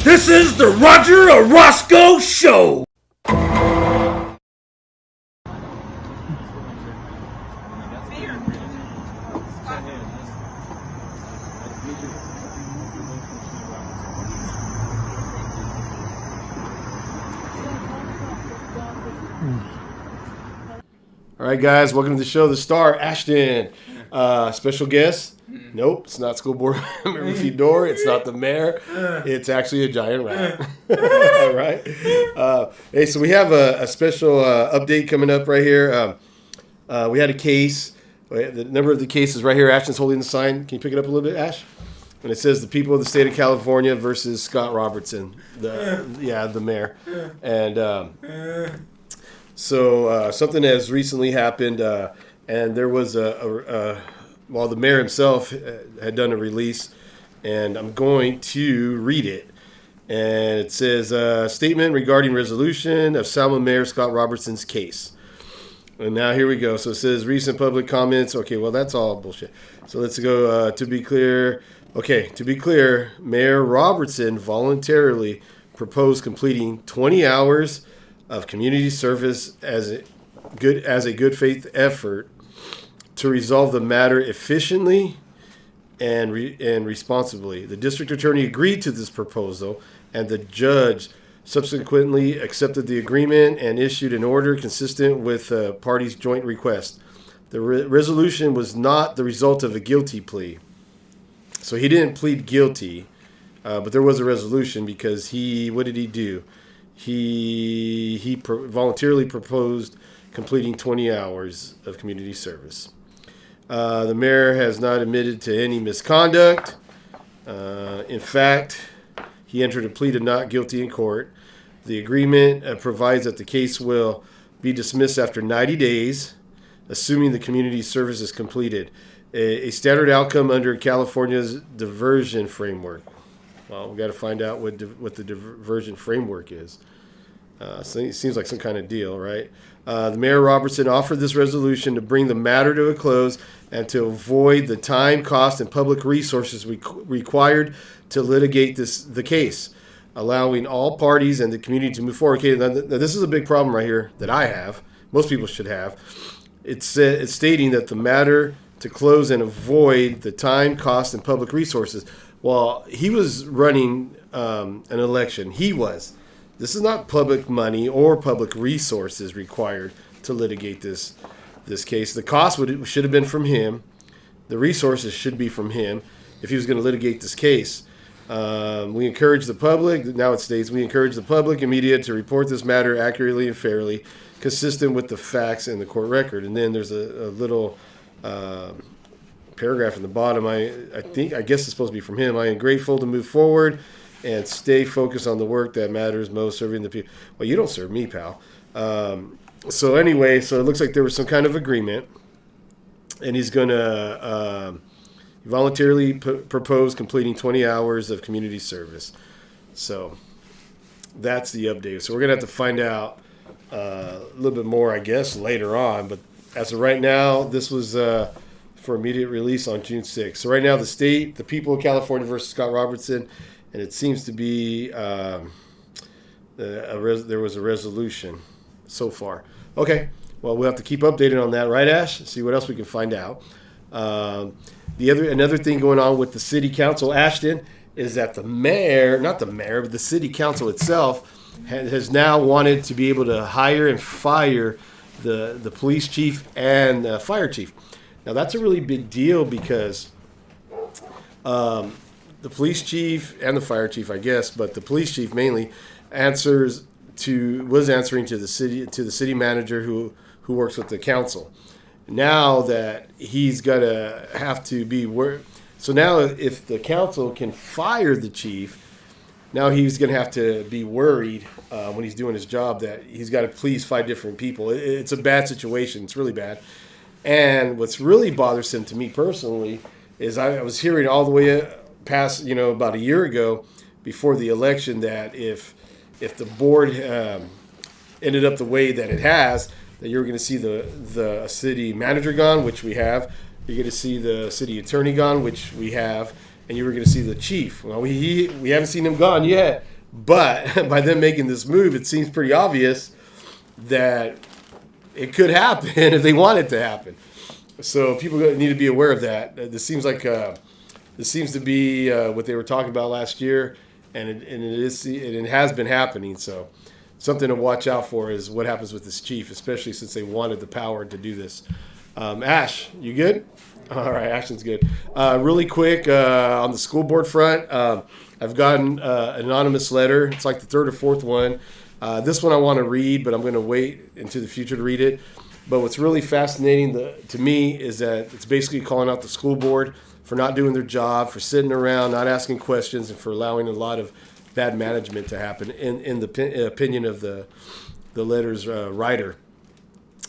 This is the Roger Orosco Show. All right, guys, welcome to the show. The star, Ashton. Special guest? Nope, it's not school board member Fedor. It's not the mayor. It's actually a giant rat. All right. Hey, so we have a special update coming up right here. We had a case. The number of the cases right here. Ashton's holding the sign. Can you pick it up a little bit, Ash? And it says the people of the state of California versus Scott Robertson, the mayor. And so something has recently happened, and there was the mayor himself had done a release, and I'm going to read it. And it says, statement regarding resolution of Selma Mayor Scott Robertson's case. And now here we go. So it says recent public comments. Okay, well, that's all bullshit. So let's go to be clear. Okay, to be clear, Mayor Robertson voluntarily proposed completing 20 hours of community service as a good faith effort to resolve the matter efficiently and responsibly. The district attorney agreed to this proposal, and the judge subsequently accepted the agreement and issued an order consistent with the parties' joint request. The resolution was not the result of a guilty plea. So he didn't plead guilty, but there was a resolution because what did he do? He voluntarily proposed completing 20 hours of community service. The mayor has not admitted to any misconduct. In fact, he entered a plea to not guilty in court. The agreement provides that the case will be dismissed after 90 days, assuming the community service is completed. A standard outcome under California's diversion framework. Well, we got to find out what the diversion framework is. So it seems like some kind of deal, right? The Mayor Robertson offered this resolution to bring the matter to a close and to avoid the time, cost, and public resources required to litigate the case, allowing all parties and the community to move forward. Okay, now this is a big problem right here that I have. Most people should have. It's stating that the matter to close and avoid the time, cost, and public resources. Well, he was running an election. This is not public money or public resources required to litigate this case. The cost should have been from him. The resources should be from him if he was going to litigate this case. We encourage the public, now it states, we encourage the public and media to report this matter accurately and fairly, consistent with the facts in the court record. And then there's a little paragraph in the bottom. I guess it's supposed to be from him. I am grateful to move forward and stay focused on the work that matters most, serving the people. Well, you don't serve me, pal. So anyway, so it looks like there was some kind of agreement, and he's going to voluntarily propose completing 20 hours of community service. So that's the update. So we're going to have to find out a little bit more, I guess, later on. But as of right now, this was for immediate release on June 6th. So right now, the people of California versus Scott Robertson, and it seems to be there was a resolution so far. Okay, well, we'll have to keep updated on that, right, Ash? See what else we can find out. Another thing going on with the city council, Ashton, is that the city council itself has now wanted to be able to hire and fire the police chief and fire chief. Now, that's a really big deal because the police chief and the fire chief, I guess, but the police chief mainly was answering to the city manager who works with the council. Now that he's gonna have to be so now if the council can fire the chief, now he's gonna have to be worried when he's doing his job that he's got to please 5 different people. It's a bad situation. It's really bad. And what's really bothersome to me personally is I was hearing all the way past, about a year ago before the election that if the board ended up the way that it has, that you're going to see the city manager gone, which we have. You're going to see the city attorney gone, which we have, and you were going to see the chief. Well, we haven't seen him gone yet, But by them making this move, it seems pretty obvious that it could happen if they want it to happen. So people need to be aware of that. This seems to be what they were talking about last year, and it has been happening. So something to watch out for is what happens with this chief, especially since they wanted the power to do this. Ash, you good? All right, Ashton's good. Really quick, on the school board front, I've gotten an anonymous letter. It's like the third or fourth one. This one I want to read, but I'm going to wait into the future to read it. But what's really fascinating to me is that it's basically calling out the school board for not doing their job, for sitting around, not asking questions, and for allowing a lot of bad management to happen, in the opinion of the letter's writer.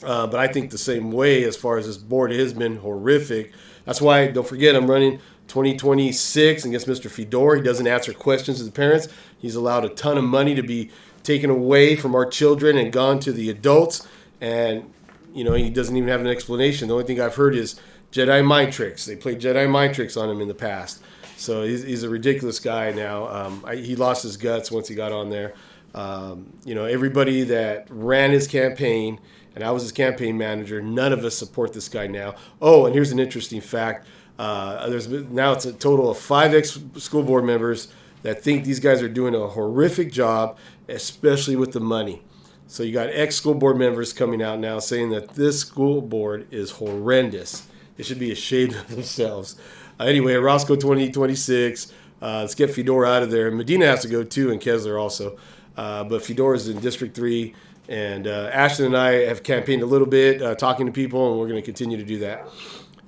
But I think the same way as far as this board has been horrific. That's why, don't forget, I'm running 2026 against Mr. Fedor. He doesn't answer questions to the parents. He's allowed a ton of money to be taken away from our children and gone to the adults. And, he doesn't even have an explanation. The only thing I've heard is Jedi mind tricks. They played Jedi mind tricks on him in the past. So he's a ridiculous guy now. He lost his guts once he got on there. Everybody that ran his campaign, and I was his campaign manager, none of us support this guy now. Oh, and here's an interesting fact. Now it's a total of 5 ex-school board members that think these guys are doing a horrific job, especially with the money. So you got ex-school board members coming out now saying that this school board is horrendous. They should be ashamed of themselves. Anyway, Orosco 2026. Let's get Fedor out of there. Medina has to go too, and Kessler also. But Fedor is in District 3. And Ashton and I have campaigned a little bit, talking to people, and we're going to continue to do that.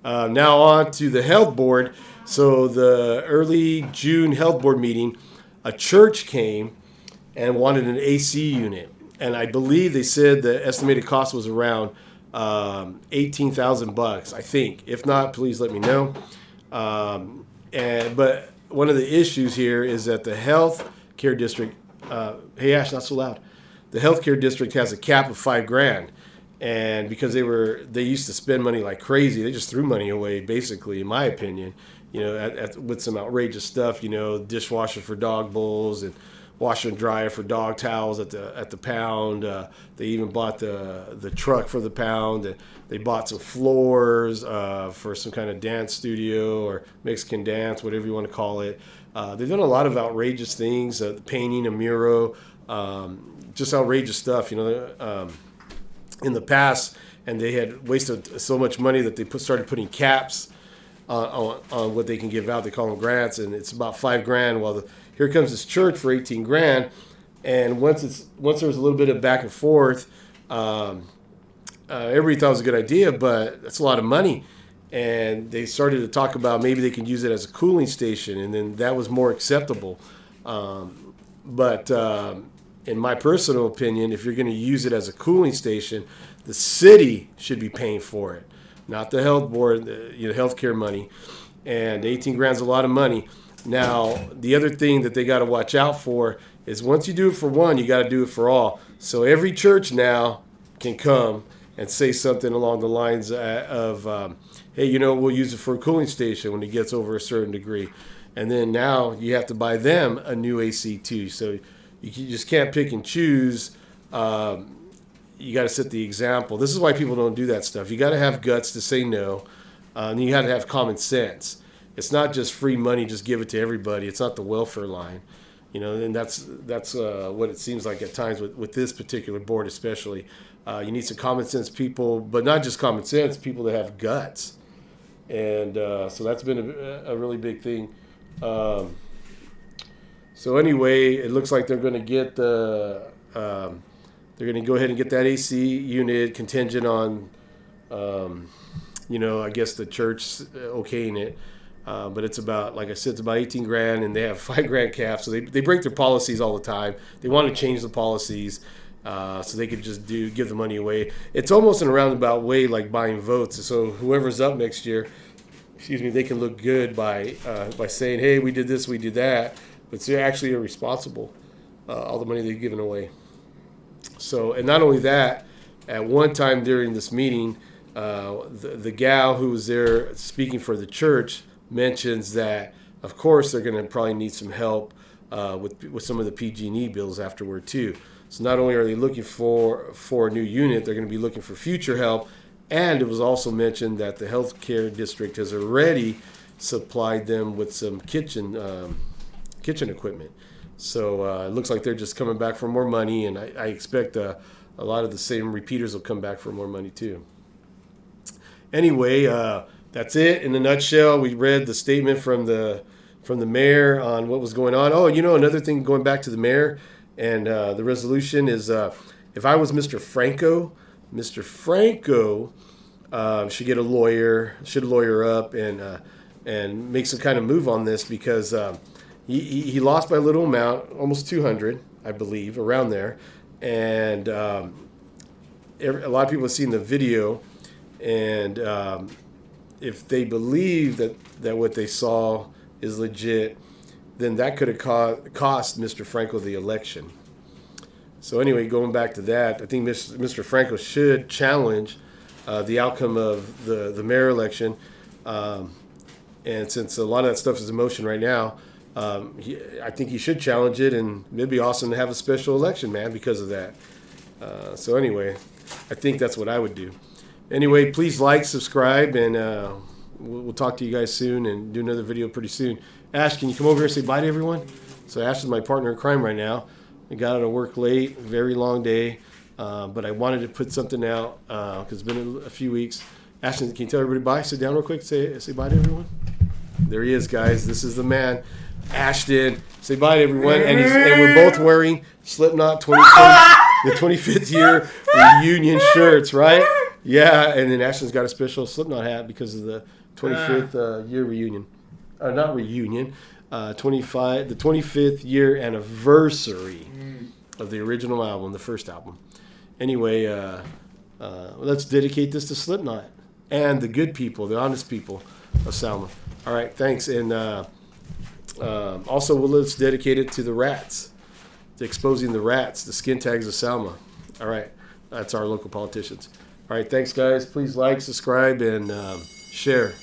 Now on to the health board. So the early June health board meeting, a church came and wanted an AC unit. And I believe they said the estimated cost was around $18,000, I think. If not, please let me know. But one of the issues here is that the health care district, hey Ash, not so loud. The healthcare district has a cap of $5,000, and because they used to spend money like crazy, they just threw money away, basically, in my opinion. With some outrageous stuff. Dishwasher for dog bowls and washer and dryer for dog towels at the pound. They even bought the truck for the pound. And they bought some floors for some kind of dance studio or Mexican dance, whatever you want to call it. They've done a lot of outrageous things, painting a mural. Just outrageous stuff, in the past, and they had wasted so much money that they started putting caps on what they can give out. They call them grants, and it's about $5,000. Well, here comes this church for $18,000, and once there was a little bit of back and forth, everybody thought it was a good idea, but that's a lot of money. And they started to talk about maybe they can use it as a cooling station, and then that was more acceptable. But in my personal opinion, if you're going to use it as a cooling station, the city should be paying for it, not the health board, healthcare money. And $18,000 is a lot of money. Now, the other thing that they got to watch out for is once you do it for one, you got to do it for all. So every church now can come and say something along the lines of, hey, we'll use it for a cooling station when it gets over a certain degree. And then now you have to buy them a new AC too. So you just can't pick and choose. You got to set the example. This is why people don't do that stuff. You got to have guts to say no. And you got to have common sense. It's not just free money, just give it to everybody. It's not the welfare line. And that's what it seems like at times with this particular board especially. You need some common sense people, but not just common sense, people that have guts. And so that's been a really big thing. So anyway, it looks like they're going to get they're going to go ahead and get that AC unit contingent on, I guess the church okaying it. But it's about, like I said, it's about $18,000, and they have $5,000 cap. So they break their policies all the time. They want to change the policies so they could just give the money away. It's almost in a roundabout way like buying votes. So whoever's up next year, they can look good by saying, hey, we did this, we did that. But they're actually irresponsible, all the money they've given away. So, and not only that, at one time during this meeting, the gal who was there speaking for the church mentions that, of course, they're going to probably need some help with some of the PG&E bills afterward too. So not only are they looking for a new unit, they're going to be looking for future help. And it was also mentioned that the healthcare district has already supplied them with some kitchen equipment. So it looks like they're just coming back for more money, and I expect a lot of the same repeaters will come back for more money too. Anyway, that's it in a nutshell. We read the statement from the mayor on what was going on. Oh, another thing going back to the mayor and the resolution is if I was Mr. Franco should get a lawyer, should lawyer up and make some kind of move on this because he lost by a little amount, almost 200, I believe, around there. And a lot of people have seen the video, and if they believe that what they saw is legit, then that could have cost Mr. Franco the election. So anyway, going back to that, I think Mr. Franco should challenge the outcome of the mayor election. And since a lot of that stuff is in motion right now, I think he should challenge it, and it'd be awesome to have a special election, man, because of that. So anyway, I think that's what I would do. Anyway, please like, subscribe, and we'll talk to you guys soon and do another video pretty soon. Ash, can you come over here and say bye to everyone? So Ash is my partner in crime right now. I got out of work late, very long day, but I wanted to put something out because it's been a few weeks. Ashton, can you tell everybody bye? Sit down real quick. Say bye to everyone. There he is, guys. This is the man, Ashton. Say bye to everyone. And we're both wearing Slipknot 2020, the 25th year reunion shirts, right? Yeah, and then Ashton's got a special Slipknot hat because of the 25th year reunion. Not reunion. The 25th year anniversary of the original album, the first album. Anyway, let's dedicate this to Slipknot and the good people, the honest people of Selma. All right, thanks. And also, let's dedicate it to the rats, to exposing the rats, the skin tags of Selma. All right, that's our local politicians. All right, thanks, guys. Please like, subscribe, and share.